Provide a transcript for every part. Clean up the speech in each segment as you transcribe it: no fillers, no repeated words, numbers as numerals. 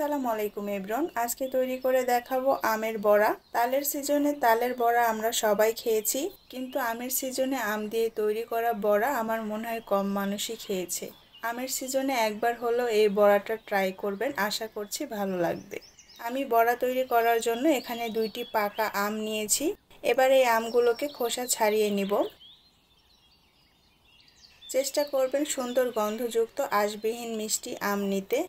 আসসালামু আলাইকুম এভরিওয়ান। আজকে তৈরি করে দেখাবো আমের বড়া। তালের সিজনে তালের বড়া আমরা সবাই খেয়েছি, কিন্তু আমের সিজনে আম দিয়ে তৈরি করা বড়া আমার মনে হয় কম মানুষই খেয়েছে। আমের সিজনে একবার হলো এই বড়াটা ট্রাই করবেন, আশা করছি ভালো লাগবে। আমি বড়া তৈরি করার জন্য এখানে 2টি পাকা আম নিয়েছি। এবার এই আমগুলোকে খোসা ছাড়িয়ে নিব। চেষ্টা করবেন সুন্দর গন্ধযুক্ত আঁশবিহীন মিষ্টি আম নিতে।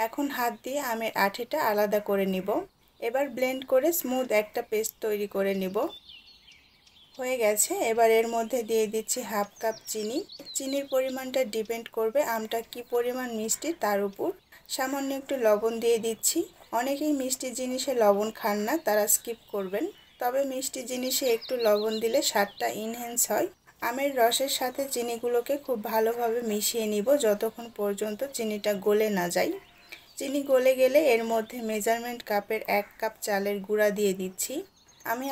এখন হাত দিয়ে আমের আঠিটা আলাদা করে নিব। এবার ব্লেন্ড করে স্মুথ একটা পেস্ট তৈরি করে নিব। হয়ে গেছে। এবার এর মধ্যে দিয়ে দিচ্ছি হাফ কাপ চিনি। চিনির পরিমাণটা ডিপেন্ড করবে আমটা কি পরিমাণ মিষ্টি তার উপর। সামান্য একটু লবণ দিয়ে দিচ্ছি। অনেকেই মিষ্টি জিনিসে লবণ খান না, তারা স্কিপ করবেন। তবে মিষ্টি জিনিসে একটু লবণ দিলে স্বাদটা ইনহ্যান্স হয়। আমের রসের সাথে চিনিগুলোকে খুব ভালোভাবে মিশিয়ে নিব যতক্ষণ পর্যন্ত চিনিটা গলে না যায়। চিনি গলে গেলে এর মধ্যে মেজারমেন্ট কাপের 1 কাপ চালের গুঁড়া দিয়ে দিচ্ছি। আমি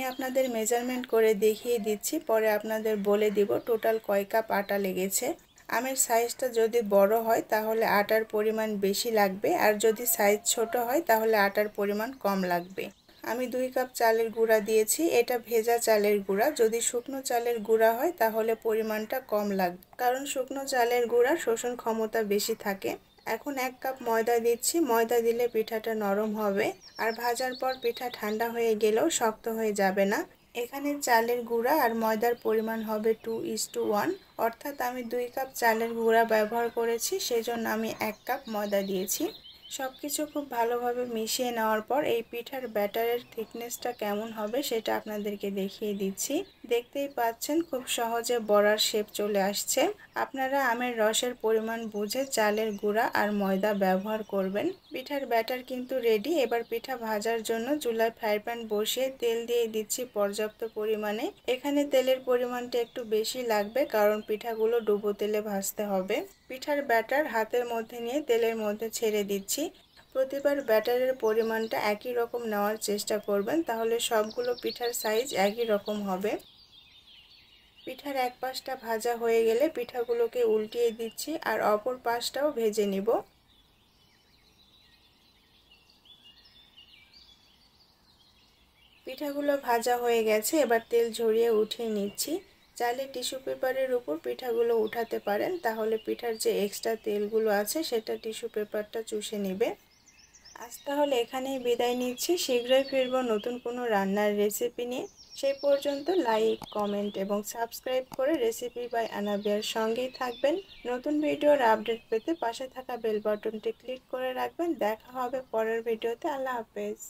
আপনাদের মেজারমেন্ট করে দেখিয়ে দিচ্ছি, পরে আপনাদের বলে দিব টোটাল কয় কাপ আটা লেগেছে। আমের সাইজটা যদি বড় হয় তাহলে আটার পরিমাণ বেশি লাগবে, আর যদি সাইজ ছোট হয় তাহলে আটার পরিমাণ কম লাগবে। আমি 2 কাপ চালের গুঁড়া দিয়েছি। এটা ভেজা চালের গুঁড়া। যদি শুকনো চালের গুঁড়া হয় তাহলে পরিমাণটা কম লাগবে, কারণ শুকনো চালের গুঁড়া শোষণ ক্ষমতা বেশি থাকে। এখন 1 কাপ ময়দা দিচ্ছি। ময়দা দিলে পিঠাটা নরম হবে, আর ভাজার পর পিঠা ঠান্ডা হয়ে গেলেও শক্ত হয়ে যাবে না। এখানে চালের গুঁড়া আর ময়দার পরিমাণ হবে 2:1, অর্থাৎ আমি 2 কাপ চালের গুঁড়া ব্যবহার করেছি, সেজন্য আমি 1 কাপ ময়দা দিয়েছি। সব কিছু খুব ভালোভাবে মিশিয়ে নেওয়ার পর এই পিঠার ব্যাটারের থিকনেসটা কেমন হবে সেটা আপনাদেরকে দেখিয়ে দিচ্ছি। দেখতেই পাচ্ছেন খুব সহজে বড়ার শেপ চলে আসছে। আপনারা আমের রসের পরিমাণ বুঝে চালের গুঁড়া আর ময়দা ব্যবহার করবেন। পিঠার ব্যাটার কিন্তু রেডি। এবার পিঠা ভাজার জন্য চুলায় ফ্রাই প্যান বসিয়ে তেল দিয়ে দিচ্ছি পর্যাপ্ত পরিমাণে। এখানে তেলের পরিমাণটা একটু বেশি লাগবে, কারণ পিঠাগুলো ডুবো তেলে ভাজতে হবে। পিঠার ব্যাটার হাতের মধ্যে নিয়ে তেলের মধ্যে ছেড়ে দিচ্ছি। প্রতিবার ব্যাটারের পরিমাণটা একই রকম নেওয়ার চেষ্টা করবেন, তাহলে সবগুলো পিঠার সাইজ একই রকম হবে। পিঠার এক পাশটা ভাজা হয়ে গেলে পিঠাগুলোকে উল্টিয়ে দিচ্ছি, আর অপর পাশটাও ভেজে নিব। পিঠাগুলো ভাজা হয়ে গেছে। এবার তেল ঝরিয়ে উঠিয়ে নিচ্ছি। চাইলে টিস্যু পেপারের উপর পিঠাগুলো উঠাতে পারেন, তাহলে পিঠার যে এক্সট্রা তেলগুলো আছে সেটা টিস্যু পেপারটা চুষে নেবে। আজ তাহলে এখানেই বিদায় নিচ্ছি। শীঘ্রই ফিরব নতুন কোনো রান্নার রেসিপি নিয়ে। সেই পর্যন্ত লাইক, কমেন্ট এবং সাবস্ক্রাইব করে রেসিপি বাই আনাবিয়ার সঙ্গেই থাকবেন। নতুন ভিডিওর আপডেট পেতে পাশে থাকা বেল বাটনটি ক্লিক করে রাখবেন। দেখা হবে পরের ভিডিওতে। আল্লাহ হাফেজ।